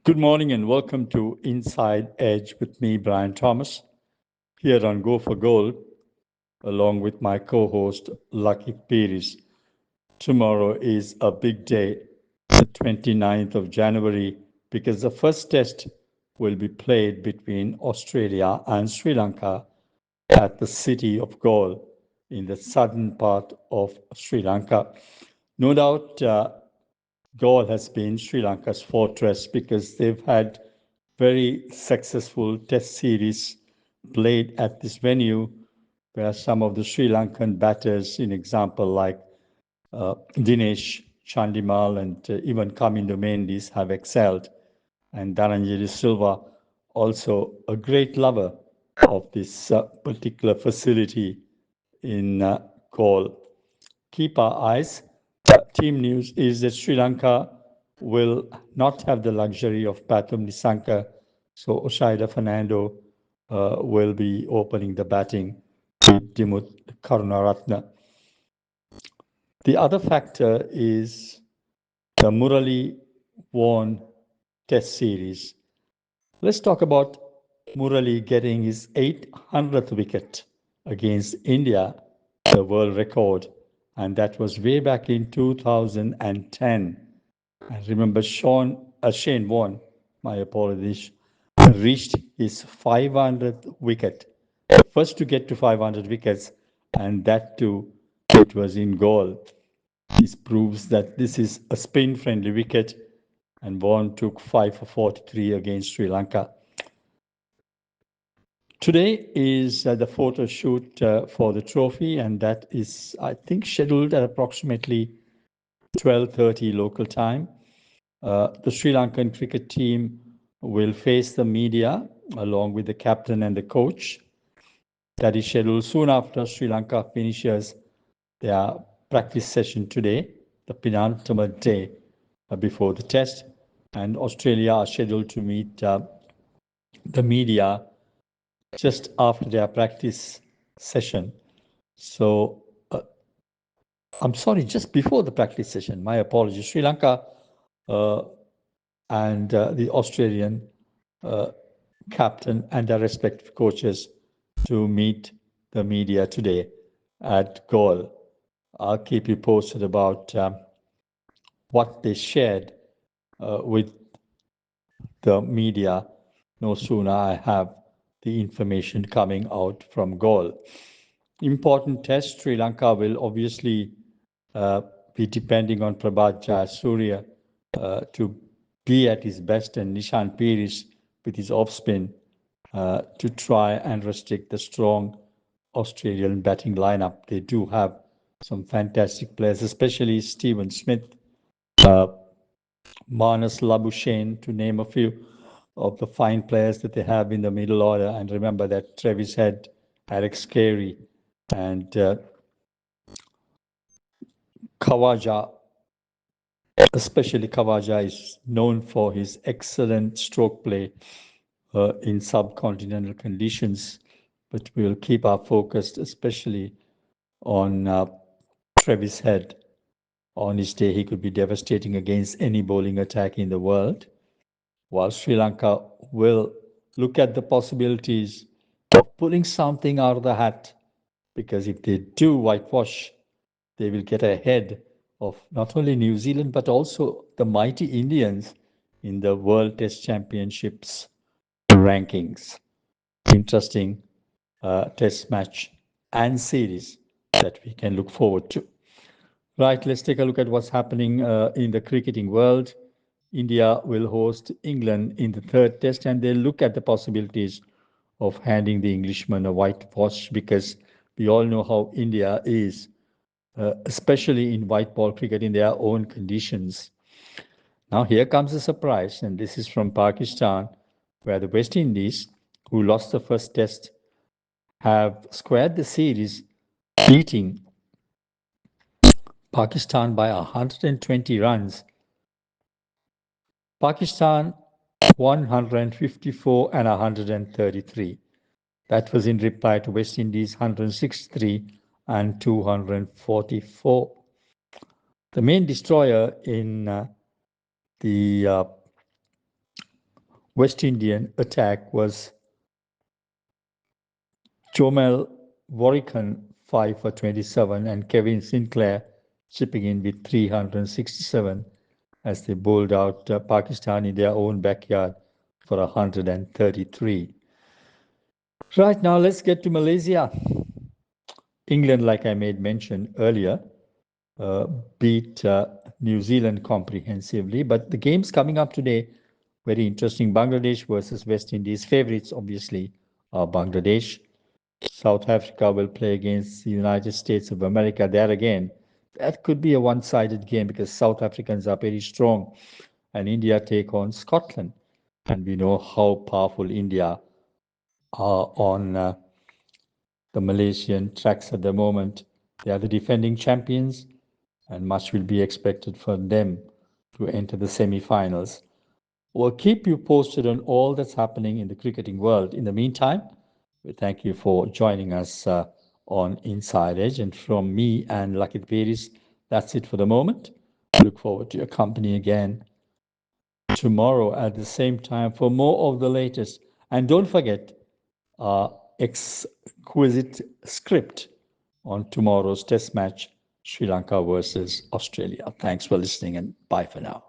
Good morning and welcome to Inside Edge with me, Brian Thomas, here on Go for Gold, along with my co-host, Lucky Pires. Tomorrow is a big day, the 29th of January, because the first test will be played between Australia and Sri Lanka at the city of Galle in the southern part of Sri Lanka. No doubt, Galle has been Sri Lanka's fortress because they've had very successful test series played at this venue where some of the Sri Lankan batters, in example like Dinesh Chandimal and even Kamindo Mendis have excelled. And Dhananjay Silva, also a great lover of this particular facility in Galle. Keep our eyes. Team news is that Sri Lanka will not have the luxury of Pathum Nissanka, so Osaida Fernando will be opening the batting with Dimuth Karunaratne. The other factor is the Murali Vaughan Test Series. Let's talk about Murali getting his 800th wicket against India, the world record, and that was way back in 2010. And remember, Shane Warne, my apologies, reached his 500th wicket, first to get to 500 wickets, and that too, it was in Galle. This proves that this is a spin-friendly wicket, and Vaughan took 5 for 43 against Sri Lanka. Today is the photo shoot for the trophy, and that is, I think, scheduled at approximately 12:30 local time. The Sri Lankan cricket team will face the media along with the captain and the coach. That is scheduled soon after Sri Lanka finishes their practice session today, the penultimate day before the test. And Australia are scheduled to meet the media just after their practice session. So, I'm sorry, just before the practice session, my apologies. Sri Lanka and the Australian captain and their respective coaches to meet the media today at Galle. I'll keep you posted about what they shared with the media no sooner I have the information coming out from Galle. Important test, Sri Lanka will obviously be depending on Prabhat Jayasuriya to be at his best, and Nishan Pires with his off spin to try and restrict the strong Australian batting lineup. They do have some fantastic players, especially Steven Smith, Marnus Labuschagne, to name a few of the fine players that they have in the middle order. And remember that Travis Head, Alex Carey, and Khawaja, especially Khawaja, is known for his excellent stroke play in subcontinental conditions. But we will keep our focus especially on Travis Head. On his day, he could be devastating against any bowling attack in the world, while Sri Lanka will look at the possibilities of pulling something out of the hat, because if they do whitewash, they will get ahead of not only New Zealand but also the mighty Indians in the World Test Championships rankings. Interesting test match and series that we can look forward to. Right, let's take a look at what's happening in the cricketing world. India will host England in the third test, and they'll look at the possibilities of handing the Englishmen a whitewash, because we all know how India is, especially in white ball cricket in their own conditions. Now, here comes a surprise, and this is from Pakistan, where the West Indies, who lost the first test, have squared the series, beating Pakistan by 120 runs. Pakistan 154 and 133. That was in reply to West Indies 163 and 244. The main destroyer in the West Indian attack was Jomel Warrican 5 for 27 and Kevin Sinclair chipping in with 367 as they bowled out Pakistan in their own backyard for 133. Right now, let's get to Malaysia. England, like I made mention earlier, beat New Zealand comprehensively. But the games coming up today, very interesting. Bangladesh versus West Indies. Favorites, obviously, are Bangladesh. South Africa will play against the United States of America. There again, that could be a one-sided game because South Africans are very strong, and India take on Scotland. And we know how powerful India are on the Malaysian tracks at the moment. They are the defending champions, and much will be expected for them to enter the semi-finals. We'll keep you posted on all that's happening in the cricketing world. In the meantime, we thank you for joining us on Inside Edge. And from me and Lakit Peris, that's it for the moment. Look forward to your company again tomorrow at the same time for more of the latest. And don't forget our exquisite script on tomorrow's test match, Sri Lanka versus Australia. Thanks for listening and bye for now.